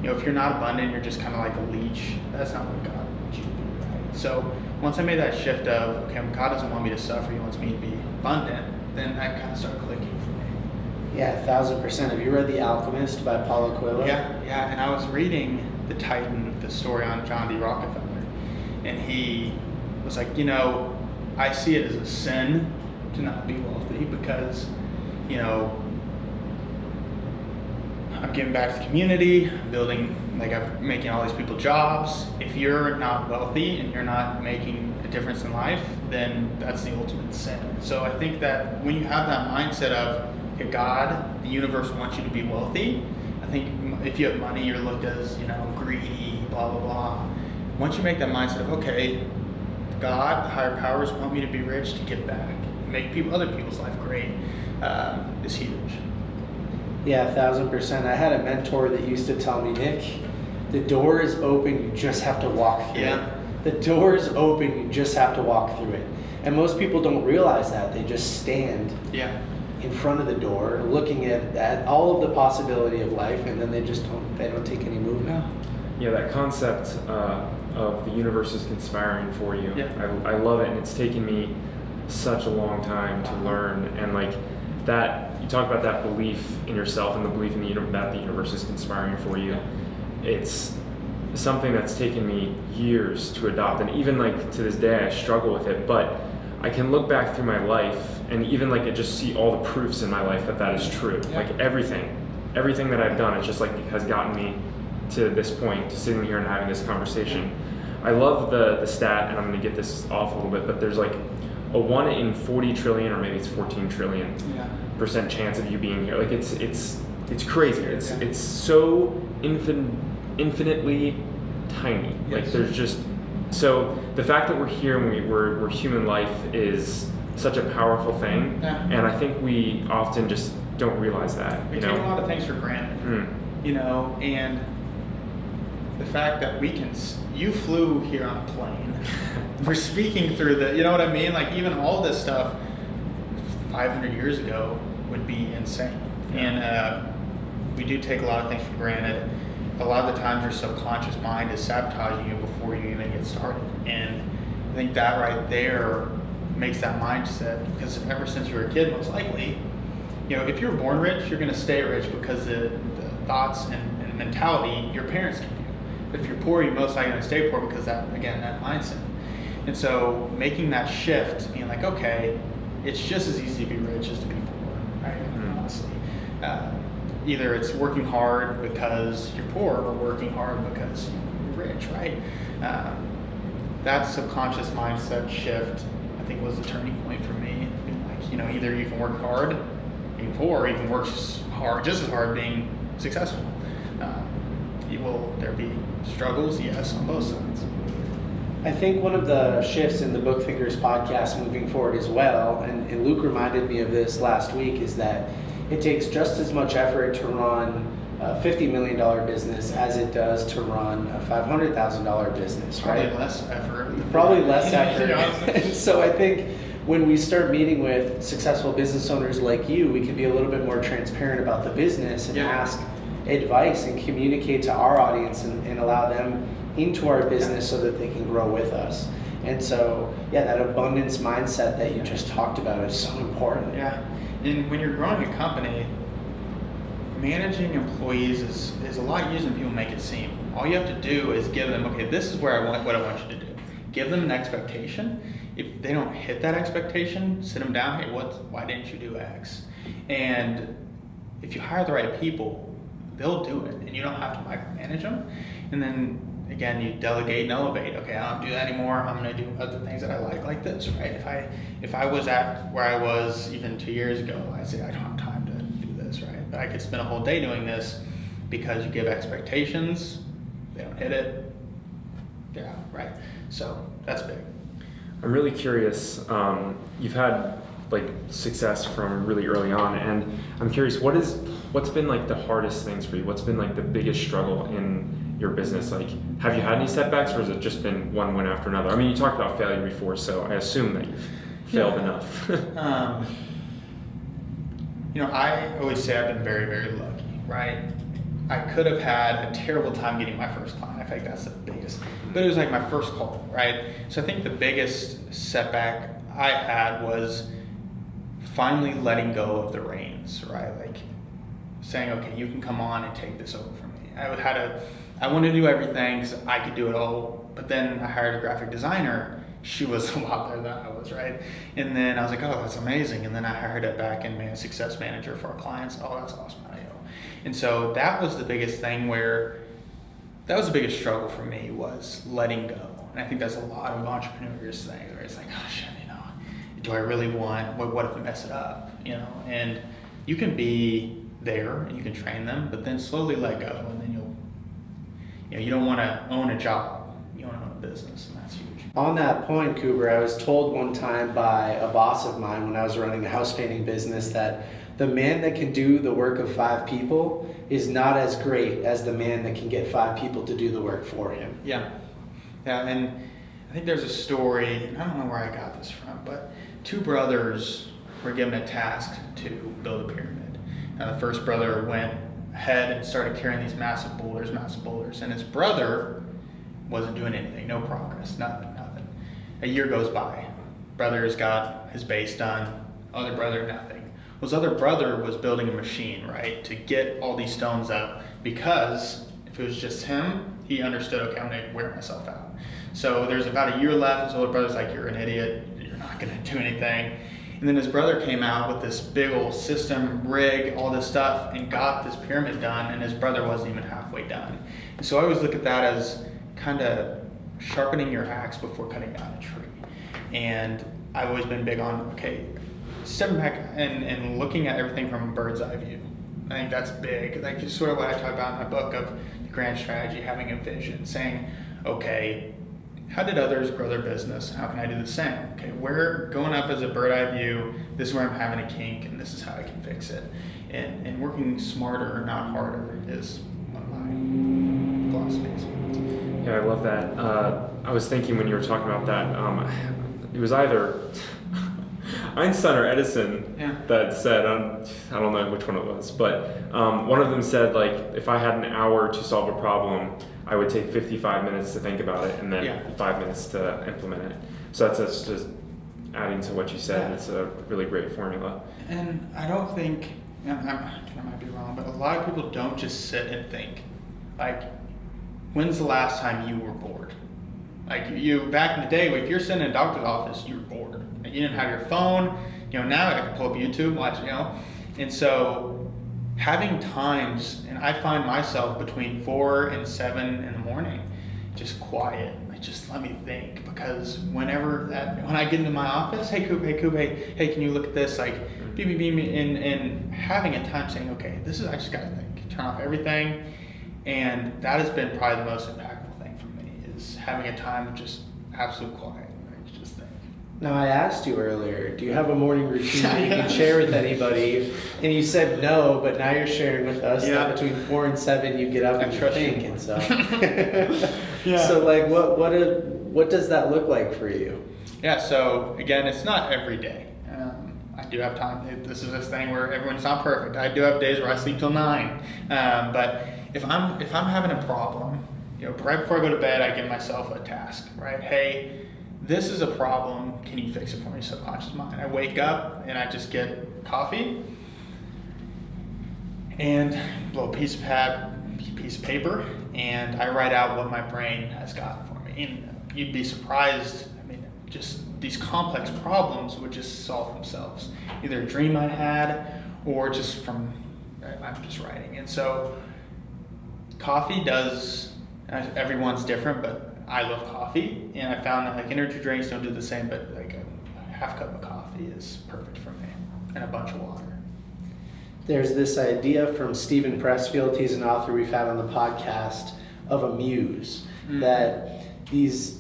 if you're not abundant, you're just kind of like a leech. That's not what God wants you to be, right? So once I made that shift of, okay, God doesn't want me to suffer, he wants me to be abundant, then that kind of started clicking for me. Yeah, 1000%. Have you read The Alchemist by Paulo Coelho? Yeah, and I was reading The Titan, the story on John D. Rockefeller, and he was like, I see it as a sin to not be wealthy, because, I'm giving back to the community, I'm making all these people jobs. If you're not wealthy and you're not making a difference in life, then that's the ultimate sin. So I think that when you have that mindset of, okay, God, the universe wants you to be wealthy, I think if you have money, you're looked as, greedy, blah, blah, blah. Once you make that mindset of, okay, God, the higher powers want me to be rich, to give back, make other people's life great, is huge. Yeah, 1000%. I had a mentor that used to tell me, Nick, the door is open, you just have to walk through it. The door is open, you just have to walk through it. And most people don't realize that. They just stand in front of the door, looking at all of the possibility of life, and then they don't take any movement. Yeah, that concept of the universe is conspiring for you. Yeah. I love it, and it's taken me such a long time to learn. And like that, you talk about that belief in yourself and the belief in that the universe is conspiring for you. It's something that's taken me years to adopt, and even like to this day I struggle with it, but I can look back through my life and even like just see all the proofs in my life that is true. Like everything that I've done, it's just like has gotten me to this point, to sitting here and having this conversation. I love the stat, and I'm going to get this off a little bit, but there's like a 1 in 40 trillion, or maybe it's 14 trillion % chance of you being here. Like it's crazy. It's so infinitely tiny. Like there's just, so the fact that we're here and we're human life is such a powerful thing, and I think we often just don't realize that. We take a lot of things for granted, and the fact that you flew here on a plane. We're speaking through you know what I mean? Like even all this stuff 500 years ago would be insane. And we do take a lot of things for granted. A lot of the times your subconscious mind is sabotaging you before you even get started. And I think that right there makes that mindset, because ever since you were a kid, most likely, if you're born rich, you're going to stay rich because the thoughts and mentality your parents give you. But if you're poor, you're most likely going to stay poor because that mindset. And so making that shift, being like, okay, it's just as easy to be rich as to be poor, right? Honestly. Either it's working hard because you're poor, or working hard because you're rich, right? That subconscious mindset shift, I think, was the turning point for me. Being like, either you can work hard being poor, or you can work just as hard being successful. Will there be struggles? Yes, on both sides. I think one of the shifts in the Book Thinkers podcast moving forward as well, and Luke reminded me of this last week, is that it takes just as much effort to run a $50 million business as it does to run a $500,000 business, right? Probably less effort. Probably less effort. And so I think when we start meeting with successful business owners like you, we can be a little bit more transparent about the business and ask advice and communicate to our audience and allow them into our business so that they can grow with us. And so, that abundance mindset that you just talked about is so important. Yeah. And when you're growing a company, managing employees is a lot easier than people make it seem. All you have to do is give them, okay, this is what I want you to do. Give them an expectation. If they don't hit that expectation, sit them down, hey, why didn't you do X? And if you hire the right people, they'll do it, and you don't have to micromanage them. And then again, you delegate and elevate. Okay, I don't do that anymore. I'm going to do other things that I like this, right? If I was at where I was even 2 years ago, I'd say I don't have time to do this, right? But I could spend a whole day doing this because you give expectations, they don't hit it, they're out, right? So that's big. I'm really curious. You've had like success from really early on, and I'm curious, what's been like the hardest things for you? What's been like the biggest struggle in your business? Like, have you had any setbacks, or has it just been one win after another? I mean, you talked about failure before, so I assume that you've failed enough. I always say I've been very, very lucky, right? I could have had a terrible time getting my first client. I think that's the biggest, but it was like my first call, right? So I think the biggest setback I had was finally letting go of the reins, right? Like saying, okay, you can come on and take this over from me. I wanted to do everything because I could do it all, but then I hired a graphic designer. She was a lot better than I was, right? And then I was like, oh, that's amazing. And then I hired a back-end success manager for our clients. Oh, that's awesome. And so that was the biggest thing that was the biggest struggle for me, was letting go. And I think that's a lot of entrepreneurs thing, where it's like, oh shit, do I really want, what if I mess it up? And you can be there and you can train them, but then slowly let go, and then you don't want to own a job, you want to own a business, and that's huge. On that point, Cooper, I was told one time by a boss of mine when I was running a house painting business that the man that can do the work of 5 people is not as great as the man that can get 5 people to do the work for him. Yeah, and I think there's a story, and I don't know where I got this from, but 2 brothers were given a task to build a pyramid. Now the first brother went ahead and started carrying these massive boulders, and his brother wasn't doing anything, no progress, nothing. A year goes by, brother's got his base done, other brother, nothing. His other brother was building a machine, right, to get all these stones up, because if it was just him, he understood, okay, I'm gonna wear myself out. So there's about a year left. His older brother's like, you're an idiot, you're not gonna do anything. And then his brother came out with this big old system, rig, all this stuff, and got this pyramid done, and his brother wasn't even halfway done. And so I always look at that as kind of sharpening your axe before cutting down a tree. And I've always been big on, okay, stepping back and looking at everything from a bird's eye view. I think that's big. Like, just sort of what I talk about in my book of the grand strategy, having a vision, saying, okay, how did others grow their business? How can I do the same? Okay, we're going up as a bird eye view. This is where I'm having a kink, and this is how I can fix it. And working smarter, not harder, is one of my philosophies. Yeah, I love that. I was thinking when you were talking about that, it was either Einstein or Edison that said, I don't know which one it was, but one of them said, like, if I had an hour to solve a problem, I would take 55 minutes to think about it and then 5 minutes to implement it. So that's just adding to what you said. It's a really great formula. And I don't think, I might be wrong, but a lot of people don't just sit and think. Like, when's the last time you were bored? Like, back in the day, if you're sitting in a doctor's office, you were bored. Like, you didn't have your phone. Now I can pull up YouTube, watch, And so having times, and I find myself between 4 and 7 in the morning, just quiet. Like, just let me think, because when I get into my office, hey Coop, hey, can you look at this? Like, beep, and having a time saying, okay, I just gotta think. Turn off everything. And that has been probably the most impactful thing for me, is having a time of just absolute quiet. Right? Just think. Now, I asked you earlier, do you have a morning routine that you can share with anybody? And you said no, but now you're sharing with us that between 4 and 7 you get up and you think and stuff. So, like, what does that look like for you? Yeah, so again, it's not every day. I do have time. This is this thing where everyone's not perfect. I do have days where I sleep till 9. But if I'm having a problem, right before I go to bed, I give myself a task, right? Hey, this is a problem. Can you fix it for me, subconscious mind? I wake up and I just get coffee and blow a piece of paper, and I write out what my brain has got for me. And you'd be surprised. I mean, just these complex problems would just solve themselves. Either a dream I had, or just from I'm just writing. And so coffee does Everyone's different, but I love coffee, and I found that like energy drinks don't do the same, but like a half cup of coffee is perfect for me, and a bunch of water. There's this idea from Stephen Pressfield, he's an author we've had on the podcast, of a muse, that these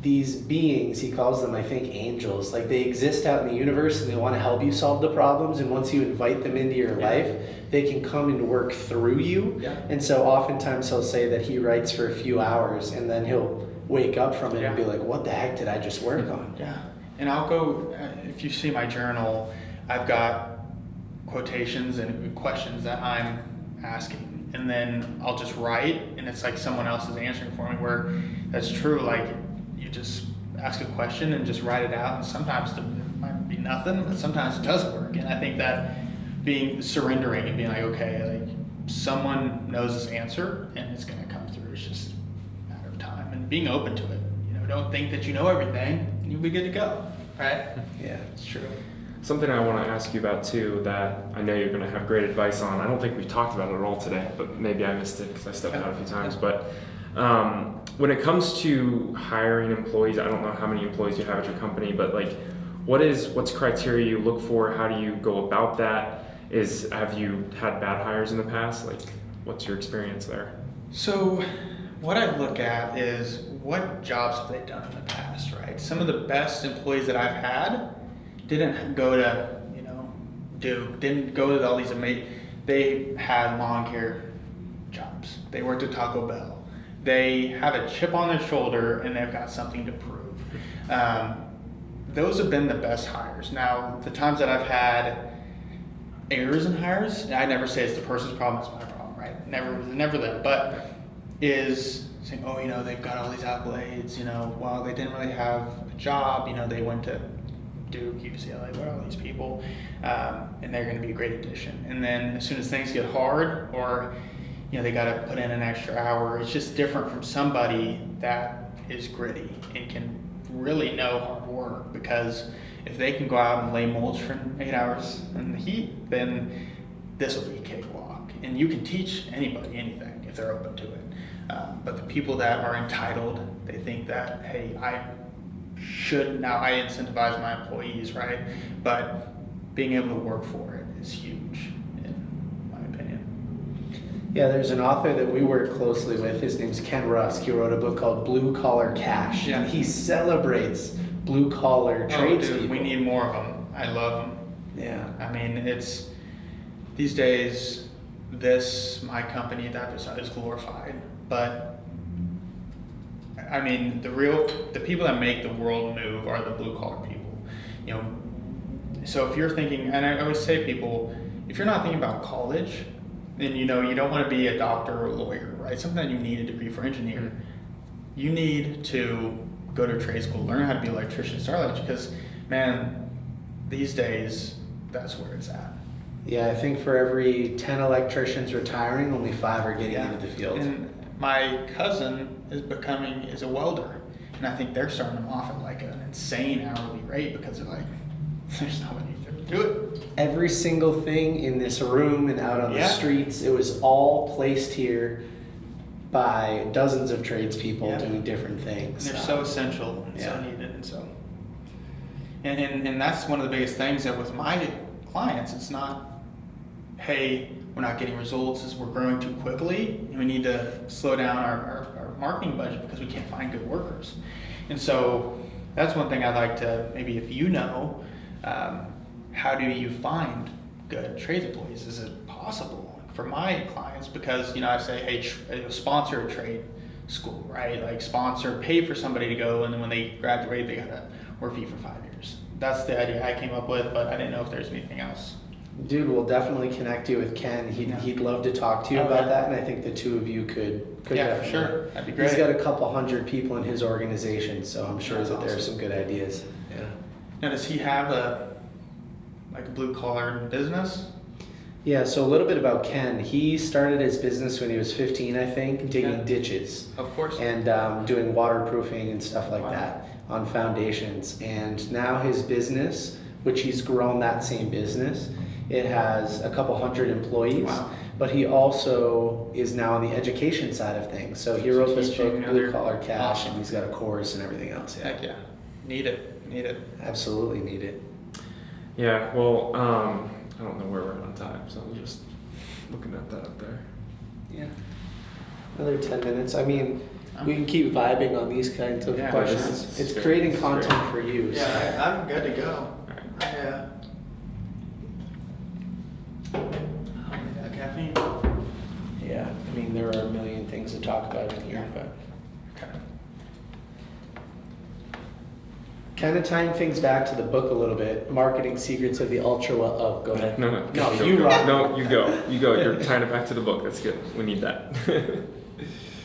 beings, he calls them, I think, angels, like they exist out in the universe and they want to help you solve the problems, and once you invite them into your life, they can come and work through you. And so oftentimes he'll say that he writes for a few hours and then he'll wake up from it and be like, what the heck did I just work on? And I'll go, if you see my journal, I've got quotations and questions that I'm asking, and then I'll just write, and it's like someone else is answering for me, where that's true. Like you just ask a question and just write it out, and sometimes it might be nothing, but sometimes it does work. And I think that being surrendering and being like, okay, like someone knows this answer and it's going to come through. It's just a matter of time, and being open to it. Don't think that you know everything and you'll be good to go, right? Yeah, It's true. Something I want to ask you about too that I know you're going to have great advice on. I don't think we've talked about it at all today, but maybe I missed it because I stepped out a few times. But when it comes to hiring employees, I don't know how many employees you have at your company, but like, what's criteria you look for? How do you go about that? Have you had bad hires in the past? Like, what's your experience there? So what I look at is what jobs have they done in the past, right? Some of the best employees that I've had didn't go to, Duke, didn't go to all these amazing, they had lawn care jobs. They worked at Taco Bell. They have a chip on their shoulder and they've got something to prove. Those have been the best hires. Now, the times that I've had errors in hires, I never say it's the person's problem, it's my problem, right? Never them, but is saying, they've got all these accolades, well, they didn't really have a job, they went to Duke, UCLA, what are all these people, and they're going to be a great addition. And then as soon as things get hard, or they got to put in an extra hour, it's just different from somebody that is gritty and can really know hard work. Because if they can go out and lay mulch for 8 hours in the heat, then this will be a cakewalk. And you can teach anybody anything if they're open to it. But the people that are entitled, they think that, hey, I incentivize my employees, right? But being able to work for it is huge, in my opinion. Yeah, there's an author that we work closely with. His name's Ken Rusk. He wrote a book called Blue Collar Cash. Yeah. And he celebrates blue collar tradespeople. We need more of them. I love them. Yeah. I mean, it's these days, my company, that is glorified. But I mean, the people that make the world move are the blue collar people. So if you're thinking, and I always say people, if you're not thinking about college, then you don't want to be a doctor or a lawyer, right? Sometimes you need a degree for engineer. You need to go to trade school, learn how to be an electrician, start electric, because man, these days that's where it's at. Yeah, I think for every 10 electricians retiring, only 5 are getting into the field. And my cousin is a welder, and I think they're starting them off at like an insane hourly rate because they're like, there's nobody to do it. Every single thing in this room and out on the streets, it was all placed here by dozens of tradespeople doing different things. And they're so essential and so needed, and so. And that's one of the biggest things that with my clients, it's not, hey, we're not getting results as we're growing too quickly, and we need to slow down our marketing budget because we can't find good workers. And so that's one thing I'd like to, maybe if how do you find good trades employees? Is it possible for my clients? Because, I say, hey, sponsor a trade school, right? Like pay for somebody to go, and then when they graduate, they got to work for you for 5 years. That's the idea I came up with, but I didn't know if there's anything else. Dude, we'll definitely connect you with Ken. He'd love to talk to you about that, and I think the two of you could definitely. Sure. That'd be great. He's got a couple hundred people in his organization, so I'm sure that there are some good ideas. Yeah. Now, does he have a blue collar business? Yeah, so a little bit about Ken. He started his business when he was 15, I think, digging ditches. Of course. And doing waterproofing and stuff like that on foundations. And now his business, which he's grown that same business, it has a couple hundred employees. Wow. but he also is now on the education side of things. So he wrote this book, Teaching Blue other- Collar Cash, Awesome. and he's got a course and everything else. Yeah, Heck yeah. Need it. absolutely need it. Yeah, well, I don't know where we're at on time, so I'm just looking at that up there. Yeah. Another 10 minutes. I mean, we can keep vibing on these kinds of Yeah, questions. this is It's great. creating This is content great. for you. so- Yeah, I'm good to go. All right. Caffeine. Yeah, I mean, there are a million things to talk about in here, but kind of tying things back to the book a little bit, Marketing Secrets of the Ultra Well. Oh, go ahead. No, No, go, you go. rock. No, you go. You go. You're tying it back to the book. That's good. We need that.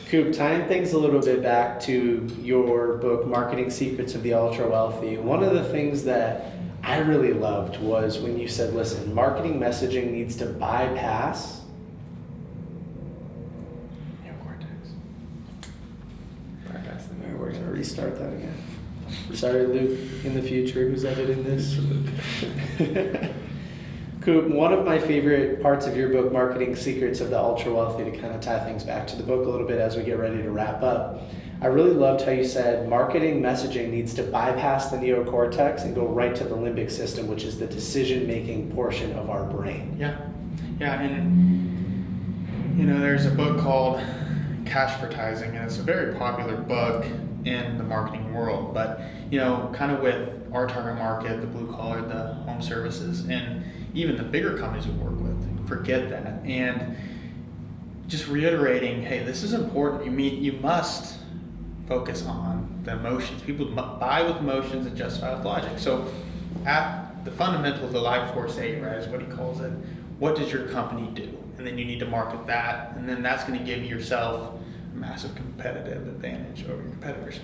Coop, tying things a little bit back to your book, Marketing Secrets of the Ultra Wealthy, one of the things that I really loved was when you said, listen, marketing messaging needs to bypass. Bypass the All right, we're going to restart that again. Sorry, Luke, in the future, who's editing this? Coop, one of my favorite parts of your book, Marketing Secrets of the Ultra Wealthy, to kind of tie things back to the book a little bit as we get ready to wrap up. I really loved how you said marketing messaging needs to bypass the neocortex and go right to the limbic system, which is the decision-making portion of our brain. Yeah, and there's a book called Cashvertising, and it's a very popular book in the marketing world. But kind of with our target market, the blue collar, the home services, and even the bigger companies we work with, forget that. And just reiterating, hey, this is important. You must focus on the emotions. People buy with emotions and justify with logic. So at the fundamental of the Life Force 8, right, is what he calls it. What does your company do? And then you need to market that, and then that's going to give yourself a massive competitive advantage over your competitors.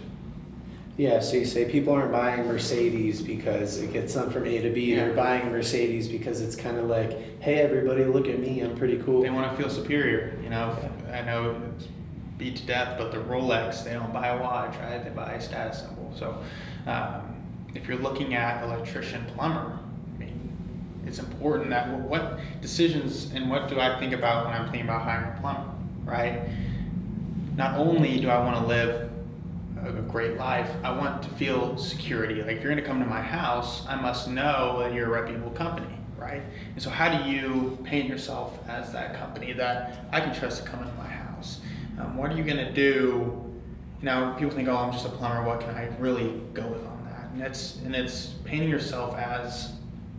Yeah, so you say people aren't buying Mercedes because it gets them from A to B. Yeah. They're buying a Mercedes because it's kind of like, hey, everybody, look at me, I'm pretty cool. They want to feel superior. I know it's beat to death, but the Rolex, they don't buy a watch, right? They buy a status symbol. So if you're looking at electrician, plumber, I mean, it's important that what decisions and what do I think about when I'm thinking about hiring a plumber, right? Not only do I want to live a great life, I want to feel security. Like if you're going to come to my house, I must know that you're a reputable company, right? And so how do you paint yourself as that company that I can trust to come into my house? What are you going to do? People think, oh, I'm just a plumber. What can I really go with on that? And it's painting yourself as,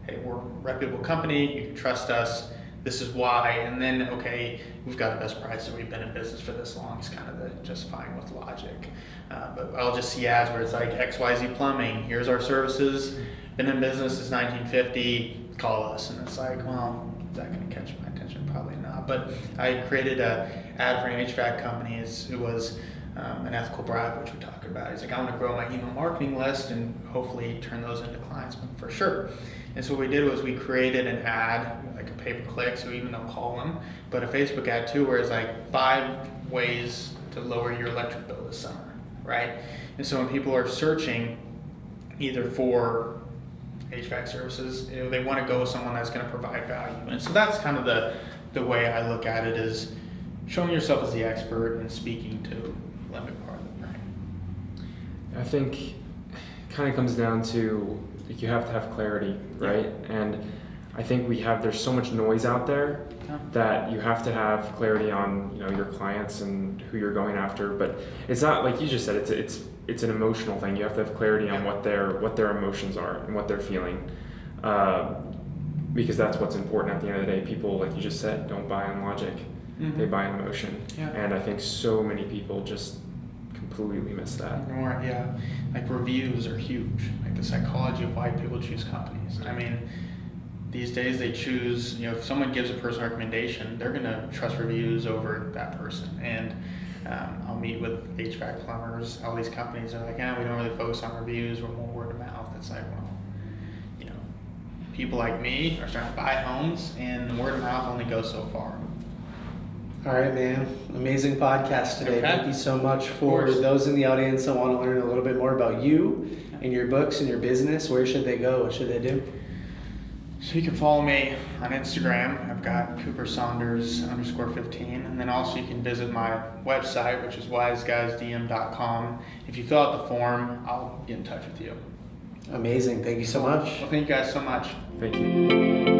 hey, we're a reputable company. You can trust us. This is why. And then, okay, we've got the best prices. We've been in business for this long. It's kind of the justifying with logic. But I'll just see ads where it's like XYZ Plumbing. Here's our services. Been in business since 1950. Call us. And it's like, well, is that going to catch my attention? Probably not. But I created an ad for an HVAC company. It was an ethical bribe, which we talked about. He's like, I want to grow my email marketing list and hopefully turn those into clients for sure. And so what we did was we created an ad, like a pay-per-click, so even they'll call them, but a Facebook ad too, where it's like 5 ways to lower your electric bill this summer, right? And so when people are searching either for HVAC services, they want to go with someone that's going to provide value. And so that's kind of the way I look at it, is showing yourself as the expert and speaking to the limbic part of the brain. I think it kind of comes down to you have to have clarity, right? Yeah. And I think there's so much noise out there that you have to have clarity on your clients and who you're going after. But it's not like you just said, it's an emotional thing. You have to have clarity on what their emotions are and what they're feeling, because that's what's important at the end of the day. People, like you just said, don't buy on logic. Mm-hmm. They buy on emotion. Yeah. And I think so many people just completely miss that. Like reviews are huge. Like the psychology of why people choose companies. I mean, these days they choose, if someone gives a person a recommendation, they're going to trust reviews over that person. And I'll meet with HVAC plumbers, all these companies are like, we don't really focus on reviews, we're more word of mouth. It's like, well, people like me are starting to buy homes, and word of mouth only goes so far. All right, man. Amazing podcast today. Okay. Thank you so much. For course. those in the audience that want to learn a little bit more about you and your books and your business, where should they go? What should they do? So you can follow me on Instagram. I've got Cooper Saunders _15. And then also you can visit my website, which is WiseGuysDM.com. If you fill out the form, I'll get in touch with you. Amazing. Thank you so much. Well, thank you guys so much. Thank you.